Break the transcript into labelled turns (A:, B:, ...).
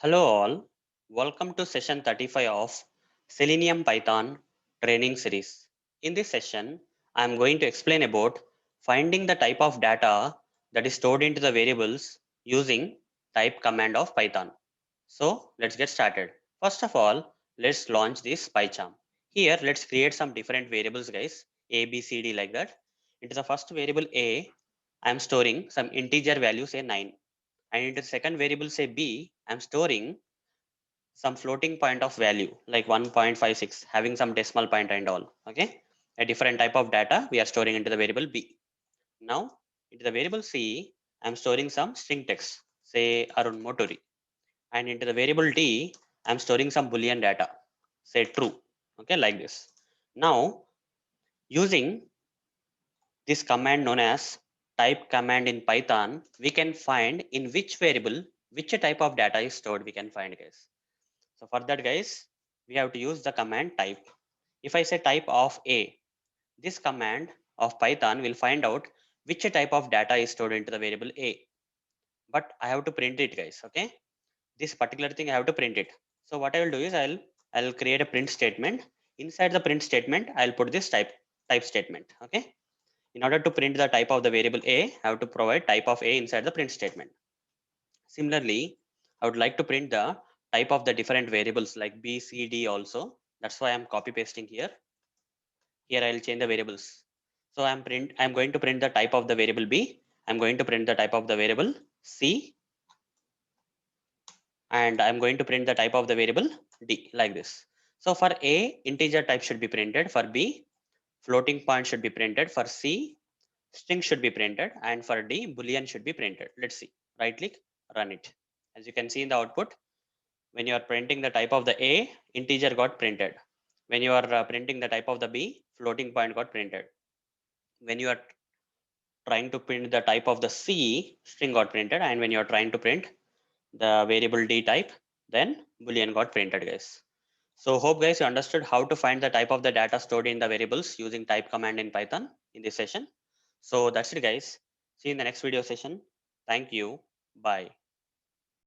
A: Hello all, welcome to session 35 of Selenium Python Training Series. In this session, I am going to explain about finding the type of data that is stored into the variables using type command of Python. So let's get started. First of all, let's launch this PyCharm. Here, let's create some different variables guys, A, B, C, D like that. Into the first variable A, I am storing some integer value say 9. And into the second variable say B, I am storing some floating point of value like 1.56 having some decimal point and all. Okay, a different type of data we are storing into the variable B. Now into the variable C, I'm storing some string text, say Arun Motori. And into the variable D, I'm storing some boolean data, say true. Okay, like this. Now using this command known as type command in Python, we can find in which variable which type of data is stored. We can find guys. So for that guys, we have to use the command type. If I say type of A, this command of Python will find out which type of data is stored into the variable A. But I have to print it guys, okay? This particular thing I have to print it. So what I will do is I'll create a print statement. Inside the print statement, I'll put this type statement, okay? In order to print the type of the variable A, I have to provide type of A inside the print statement. Similarly, I would like to print the type of the different variables like B, C, D also. That's why I'm copy pasting here. Here I'll change the variables. So I'm going to print the type of the variable B. I'm going to print the type of the variable C, and I'm going to print the type of the variable D like this. So for A, integer type should be printed. For B, floating point should be printed. For C, string should be printed, and for D, boolean should be printed. Let's see. Right click, run it. As you can see in the output, when you are printing the type of the A, integer got printed. When you are printing the type of the B, floating point got printed. When you are trying to print the type of the C, string got printed. And when you are trying to print the variable D type, then boolean got printed guys. So hope guys you understood how to find the type of the data stored in the variables using type command in Python in this session. So that's it guys. See you in the next video session. Thank you. Bye.